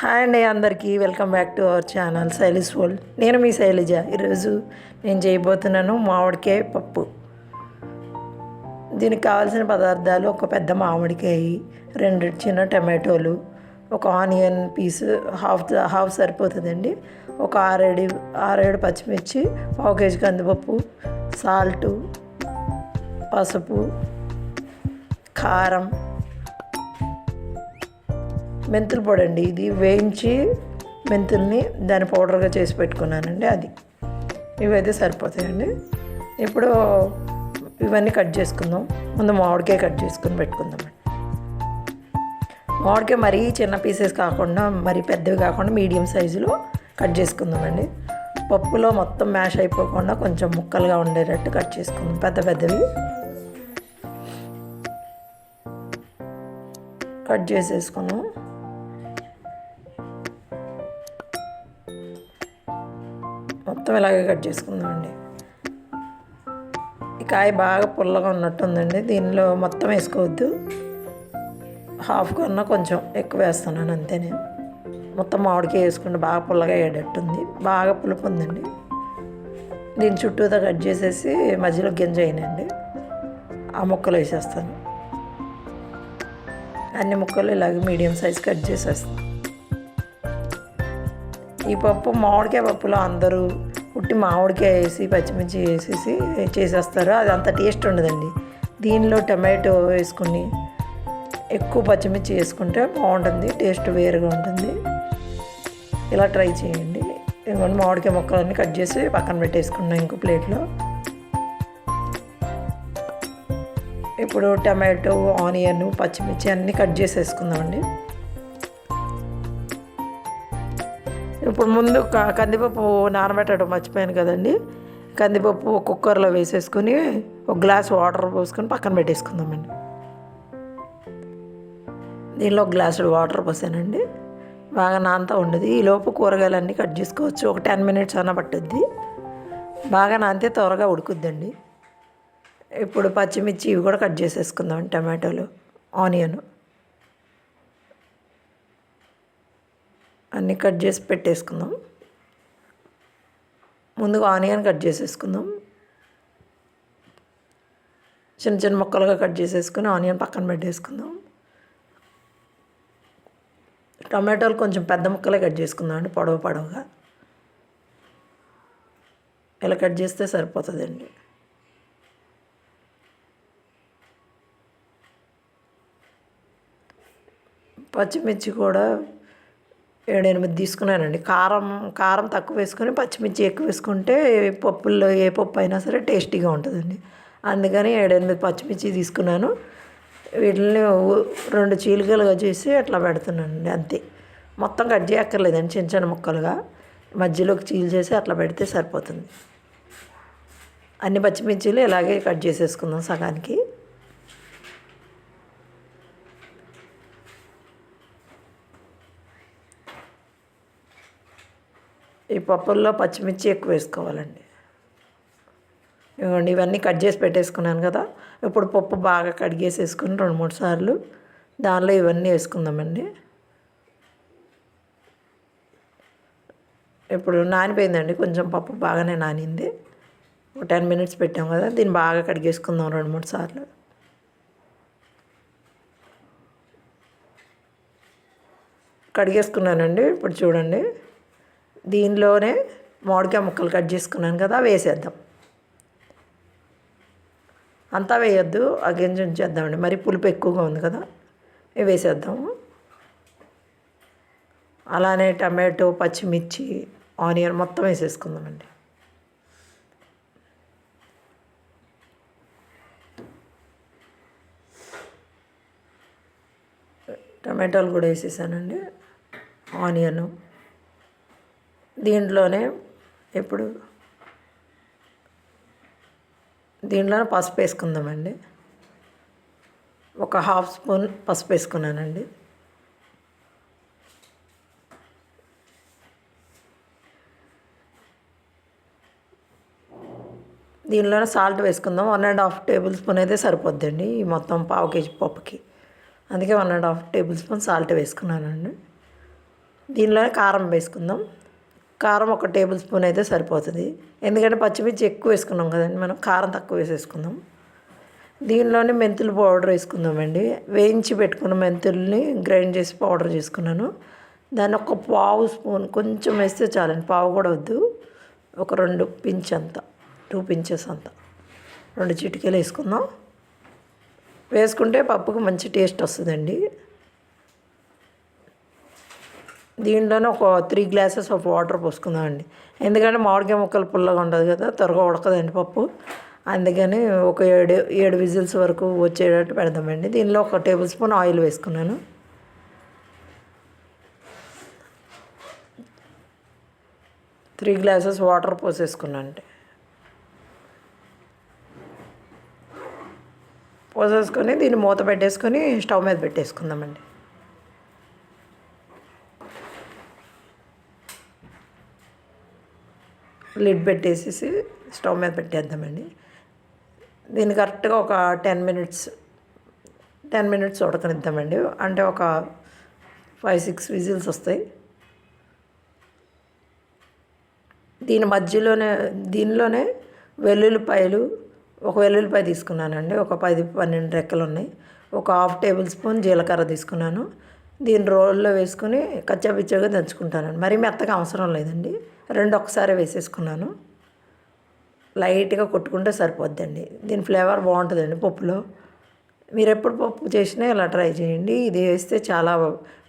Hi అండి, అందరికీ welcome back to our channel Shaili's world. నేను మీ శైలజ. ఈరోజు నేను చేయబోతున్నాను మామిడికాయ పప్పు. దీనికి కావాల్సిన పదార్థాలు: ఒక పెద్ద మామిడికాయ, 2 చిన్న టమాటోలు, ఒక ఆనియన్ పీస్ హాఫ్ సరిపోతుందండి, ఒక 6-7 పచ్చిమిర్చి, 1 కేజీ కందిపప్పు, సాల్టు, పసుపు, కారం, మెంతుల పొడి అండి. ఇది వేయించి మెంతుల్ని దాన్ని పౌడర్గా చేసి పెట్టుకున్నానండి. అది ఇవైతే సరిపోతాయండి. ఇప్పుడు ఇవన్నీ కట్ చేసుకుందాం. ముందు మామిడికాయ కట్ చేసుకుని పెట్టుకుందామండి. మామిడికాయ మరీ చిన్న పీసెస్ కాకుండా మరీ పెద్దవి కాకుండా మీడియం సైజులో కట్ చేసుకుందామండి. పప్పులో మొత్తం మ్యాష్ అయిపోకుండా కొంచెం ముక్కలుగా ఉండేటట్టు కట్ చేసుకుందాం. పెద్దవి కట్ చేసేసుకున్నాం. మొత్తం ఇలాగే కట్ చేసుకుందామండి. ఈ కాయ బాగా పుల్లగా ఉన్నట్టుందండి. దీనిలో మొత్తం వేసుకోవద్దు, హాఫ్ కన్నా కొంచెం ఎక్కువ వేస్తున్నాను అంతే. నేను మొత్తం మామిడికాయ వేసుకుంటే బాగా పుల్లగా అయ్యేటట్టుంది. బాగా పులుపు ఉందండి. దీని చుట్టూతో కట్ చేసేసి మధ్యలో గింజ అయినండి ఆ ముక్కలు వేసేస్తాను. అన్ని ముక్కలు ఇలాగే మీడియం సైజ్ కట్ చేసేస్తాను. ఈ పప్పు మామిడికాయ పప్పులో అందరూ ఉట్టి మామిడికాయ వేసి పచ్చిమిర్చి వేసేసి చేసేస్తారు. అది అంత టేస్ట్ ఉండదండి. దీనిలో టమాటో వేసుకుని ఎక్కువ పచ్చిమిర్చి వేసుకుంటే బాగుంటుంది, టేస్ట్ వేరుగా ఉంటుంది. ఇలా ట్రై చేయండి. ఇవన్నీ మామిడికాయ ముక్కలన్నీ కట్ చేసి పక్కన పెట్టేసుకున్నాం ఇంకో ప్లేట్లో. ఇప్పుడు టమాటో, ఆనియన్, పచ్చిమిర్చి అన్నీ కట్ చేసేసుకుందామండి. ఇప్పుడు ముందు కందిపప్పు నానబెట్టడం మర్చిపోయాను కదండి. కందిపప్పు కుక్కర్లో వేసేసుకుని 1 గ్లాస్ వాటర్ పోసుకొని పక్కన పెట్టేసుకుందామండి. దీనిలో 1 గ్లాసు వాటర్ పోసానండి. బాగా నానతా ఉండదు. ఈలోపు కూరగాయలన్నీ కట్ చేసుకోవచ్చు. ఒక 10 మినిట్స్ అన్న పట్టుద్ది. బాగా నానితే త్వరగా ఉడుకుద్దండి. ఇప్పుడు పచ్చిమిర్చి ఇవి కూడా కట్ చేసేసుకుందాం. టమాటోలు, ఆనియన్ అన్నీ కట్ చేసి పెట్టేసుకుందాం. ముందుగా ఆనియన్ కట్ చేసేసుకుందాం. చిన్న చిన్న ముక్కలుగా కట్ చేసేసుకుని ఆనియన్ పక్కన పెట్టేసుకుందాం. టమాటోలు కొంచెం పెద్ద ముక్కలే కట్ చేసుకుందాం అండి, పొడవుగా. ఇలా కట్ చేస్తే సరిపోతుందండి. పచ్చిమిర్చి కూడా 7-8 తీసుకున్నానండి. కారం తక్కువ వేసుకొని పచ్చిమిర్చి ఎక్కువ వేసుకుంటే పప్పుల్లో ఏ పప్పు అయినా సరే టేస్టీగా ఉంటుందండి. అందుకని 7-8 పచ్చిమిర్చి తీసుకున్నాను. వీటిని 2 చీలికలుగా చేసి అట్లా పెడుతున్నానండి. అంతే, మొత్తం కట్ చేయక్కర్లేదండి. చిన్న చిన్న ముక్కలుగా మధ్యలోకి చీల్ చేసి అట్లా పెడితే సరిపోతుంది. అన్ని పచ్చిమిర్చీలు ఇలాగే కట్ చేసేసుకుందాం సగానికి. ఈ పప్పుల్లో పచ్చిమిర్చి ఎక్కువ వేసుకోవాలండి. ఇవ్వండి, ఇవన్నీ కట్ చేసి పెట్టేసుకున్నాను కదా. ఇప్పుడు పప్పు బాగా కడిగేసేసుకుని 2-3 సార్లు దానిలో ఇవన్నీ వేసుకుందామండి. ఇప్పుడు నానిపోయిందండి, కొంచెం పప్పు బాగానే నానింది. ఒక 10 మినిట్స్ పెట్టాం కదా. దీన్ని బాగా కడిగేసుకుందాం 2-3 సార్లు. కడిగేసుకున్నానండి. ఇప్పుడు చూడండి, దీనిలోనే మామిడికాయ ముక్కలు కట్ చేసుకున్నాను కదా, వేసేద్దాం. అంతా వేయొద్దు, ఆ గింజ ఉంచేద్దామండి. మరి పులుపు ఎక్కువగా ఉంది కదా, ఇవి వేసేద్దాము. అలానే టమాటో, పచ్చిమిర్చి, ఆనియన్ మొత్తం వేసేసుకుందామండి. టమాటోలు కూడా వేసేసానండి, ఆనియను. దీంట్లోనే పసుపు వేసుకుందామండి. ఒక 1/2 స్పూన్ పసుపు వేసుకున్నానండి. దీనిలోనే సాల్ట్ వేసుకుందాం. 1.5 టేబుల్ స్పూన్ అయితే సరిపోద్దండి ఈ మొత్తం 1/2 కేజీ పప్పుకి. అందుకే 1.5 టేబుల్ స్పూన్ సాల్ట్ వేసుకున్నానండి. దీనిలోనే కారం వేసుకుందాం. కారం 1 టేబుల్ స్పూన్ అయితే సరిపోతుంది, ఎందుకంటే పచ్చిమిర్చి ఎక్కువ వేసుకున్నాం కదండి, మనం కారం తక్కువ వేసేసుకుందాం. దీనిలోనే మెంతులు పౌడర్ వేసుకుందామండి. వేయించి పెట్టుకున్న మెంతుల్ని గ్రైండ్ చేసి పౌడర్ చేసుకున్నాను. దాన్ని 1 పావు స్పూన్ కొంచెం వేస్తే చాలండి, పావు కూడా వద్దు, ఒక 2 పించ్ అంత, 2 పించెస్ అంత, 2 చిటికెలు వేసుకుందాం. వేసుకుంటే పప్పుకు మంచి టేస్ట్ వస్తుందండి. దీంట్లోనే ఒక 3 గ్లాసెస్ ఆఫ్ వాటర్ పోసుకుందామండి, ఎందుకంటే మామిడికాయ ముక్కలు పుల్లగా ఉండదు కదా, త్వరగా ఉడకదండి పప్పు. అందుకని ఒక 7 విజిల్స్ వరకు వచ్చేటట్టు పెడదామండి. దీనిలో 1 టేబుల్ స్పూన్ ఆయిల్ వేసుకున్నాను. త్రీ గ్లాసెస్ వాటర్ పోసేసుకున్నాను. పోసేసుకొని దీన్ని మూత పెట్టేసుకొని స్టవ్ మీద పెట్టేసుకుందామండి. లిడ్ పెట్టేసేసి స్టవ్ మీద పెట్టేద్దామండి. దీన్ని కరెక్ట్గా ఒక 10 మినిట్స్ ఉడకనిద్దామండి, అంటే ఒక 5-6 విజిల్స్ వస్తాయి. దీనిలోనే వెల్లుల్లిపాయలు, ఒక వెల్లుల్లిపాయ తీసుకున్నానండి, ఒక 10-12 రెక్కలు ఉన్నాయి. ఒక 1/2 టేబుల్ స్పూన్ జీలకర్ర తీసుకున్నాను. దీన్ని రోల్లో వేసుకొని కచ్చాపిచ్చాగా దంచుకుంటానండి, మరీ మెత్తగా అవసరం లేదండి. 2 ఒకసారి వేసేసుకున్నాను. లైట్గా కొట్టుకుంటే సరిపోద్దండి. దీని ఫ్లేవర్ బాగుంటుందండి పప్పులో. మీరు ఎప్పుడు పప్పు చేసినా ఇలా ట్రై చేయండి. ఇది వేస్తే చాలా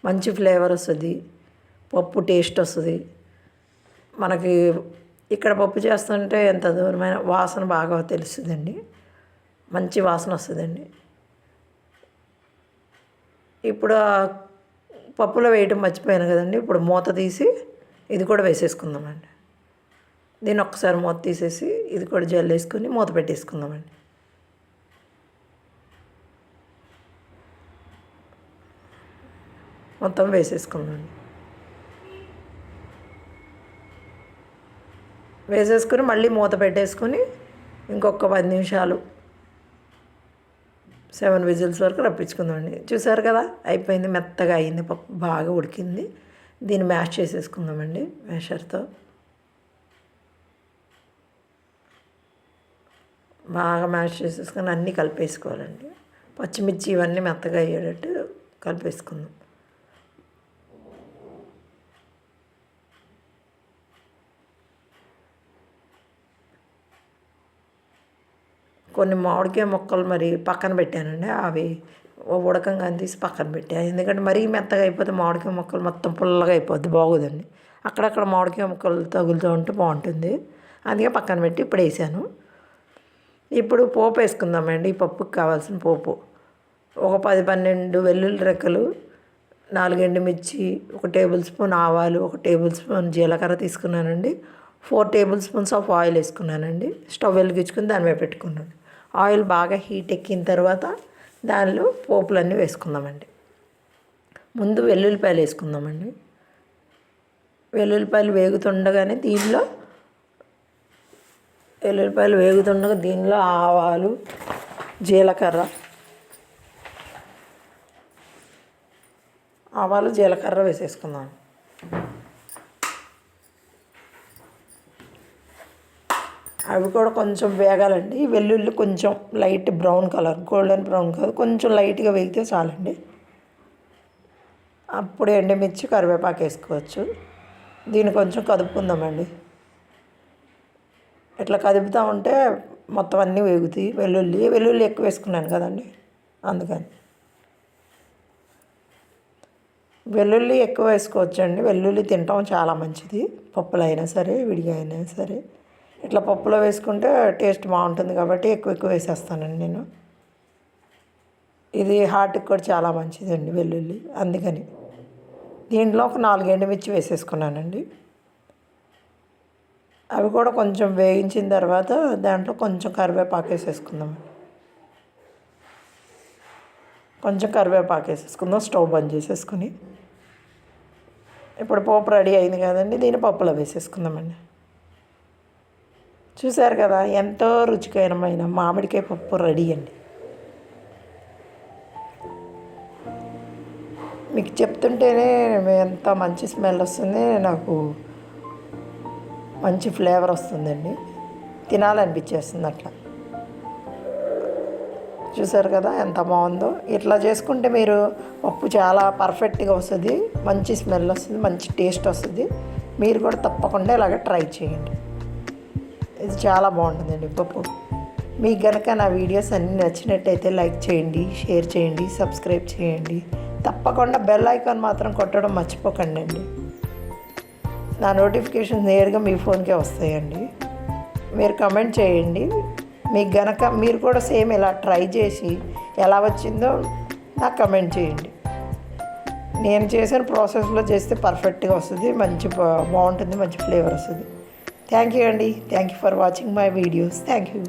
మంచి ఫ్లేవర్ వస్తుంది, పప్పు టేస్ట్ వస్తుంది. మనకి ఇక్కడ పప్పు చేస్తుంటే ఎంత దూరమైన వాసన బాగా తెలుస్తుందండి, మంచి వాసన వస్తుందండి. ఇప్పుడు పప్పులో వేయటం మర్చిపోయాను కదండి, ఇప్పుడు మూత తీసి ఇది కూడా వేసేసుకుందామండి. దీన్ని ఒక్కసారి మూత తీసేసి ఇది కూడా జల్లేసుకొని మూత పెట్టేసుకుందామండి. మొత్తం వేసేసుకుందామండి. వేసేసుకొని మళ్ళీ మూత పెట్టేసుకొని ఇంకొక 10 నిమిషాలు 7 విజిల్స్ వరకు రప్పించుకుందామండి. చూసారు కదా, అయిపోయింది, మెత్తగా అయింది, పప్పు బాగా ఉడికింది. దీన్ని మ్యాష్ చేసేసుకుందామండి మ్యాషర్తో. బాగా మ్యాష్ చేసేసుకొని అన్నీ కలిపేసుకోవాలండి. పచ్చిమిర్చి ఇవన్నీ మెత్తగా అయ్యేటట్టు కలిపేసుకుందాం. కొన్ని మామిడికాయ ముక్కలు మరి పక్కన పెట్టానండి, అవి ఉడకంగానే తీసి పక్కన పెట్టాను, ఎందుకంటే మరీ మెత్తగా అయిపోతే మామిడికాయ ముక్కలు మొత్తం పుల్లగా అయిపోద్ది, బాగోదండి. అక్కడక్కడ మామిడికాయ ముక్కలు తగులుతూ ఉంటే బాగుంటుంది, అందుకే పక్కన పెట్టి ఇప్పుడు వేసాను. ఇప్పుడు పోపు వేసుకుందామండి. ఈ పప్పుకి కావాల్సిన పోపు ఒక 10-12 వెల్లుల్లి రెక్కలు, 4 ఎండుమిర్చి, 1 టేబుల్ స్పూన్ ఆవాలు, 1 టేబుల్ స్పూన్ జీలకర్ర తీసుకున్నానండి. 4 టేబుల్ స్పూన్స్ ఆఫ్ ఆయిల్ వేసుకున్నానండి. స్టవ్ వెలిగించుకుని దాని మీద పెట్టుకున్నాను. ఆయిల్ బాగా హీట్ ఎక్కిన తర్వాత దానిలో పోపులన్నీ వేసుకుందామండి. ముందు వెల్లుల్లిపాయలు వేసుకుందామండి. వెల్లుల్లిపాయలు వేగుతుండగానే దీనిలో ఆవాలు, జీలకర్ర వేసేసుకుందాం. అవి కూడా కొంచెం వేగాలండి. వెల్లుల్లి కొంచెం light brown colour, golden brown కాదు, కొంచెం లైట్గా వేగితే చాలండి. అప్పుడు ఎండుమిర్చి, కరివేపాకు వేసుకోవచ్చు. దీన్ని కొంచెం కదుపుకుందామండి. ఇట్లా కదుపుతూ ఉంటే మొత్తం అన్నీ వేగుతాయి. వెల్లుల్లి ఎక్కువ వేసుకున్నాను కదండి, అందుకని వెల్లుల్లి ఎక్కువ వేసుకోవచ్చండి. వెల్లుల్లి తినటం చాలా మంచిది, పప్పులో అయినా సరే విడిగా అయినా సరే. ఇట్లా పప్పులో వేసుకుంటే టేస్ట్ బాగుంటుంది కాబట్టి ఎక్కువ వేసేస్తానండి నేను. ఇది హార్ట్కి కూడా చాలా మంచిదండి వెల్లుల్లి, అందుకని. దీంట్లో ఒక 4 ఎండుమిర్చి వేసేసుకున్నానండి. అవి కూడా కొంచెం వేయించిన తర్వాత దాంట్లో కొంచెం కరివేపాకు వేసేసుకుందాం. స్టవ్ బంద్ చేసేసుకుని. ఇప్పుడు పోపు రెడీ అయింది కదండి, దీన్ని పప్పులో వేసేసుకుందామండి. చూసారు కదా, ఎంతో రుచికరమైన మామిడికాయ పప్పు రెడీ అండి. మీకు చెప్తుంటేనే ఎంత మంచి స్మెల్ వస్తుంది, నాకు మంచి ఫ్లేవర్ వస్తుందండి, తినాలనిపించేస్తుంది అట్లా. చూసారు కదా ఎంత బాగుందో. ఇట్లా చేసుకుంటే మీరు పప్పు చాలా పర్ఫెక్ట్గా వస్తుంది, మంచి స్మెల్ వస్తుంది, మంచి టేస్ట్ వస్తుంది. మీరు కూడా తప్పకుండా ఇలాగ ట్రై చేయండి. ఇది చాలా బాగుంటుందండి పప్పు. మీకు కనుక నా వీడియోస్ అన్నీ నచ్చినట్టయితే లైక్ చేయండి, షేర్ చేయండి, సబ్స్క్రైబ్ చేయండి. తప్పకుండా బెల్ ఐకాన్ మాత్రం కొట్టడం మర్చిపోకండి అండి. నా నోటిఫికేషన్ నేరుగా మీ ఫోన్కే వస్తాయండి. మీరు కమెంట్ చేయండి. మీకు గనక మీరు కూడా సేమ్ ఇలా ట్రై చేసి ఎలా వచ్చిందో నాకు కమెంట్ చేయండి. నేను చేసిన ప్రాసెస్లో చేస్తే పర్ఫెక్ట్గా వస్తుంది, మంచి బాగుంటుంది, మంచి ఫ్లేవర్ వస్తుంది. థ్యాంక్ యూ అండి. Thank you for watching my videos. Thank you.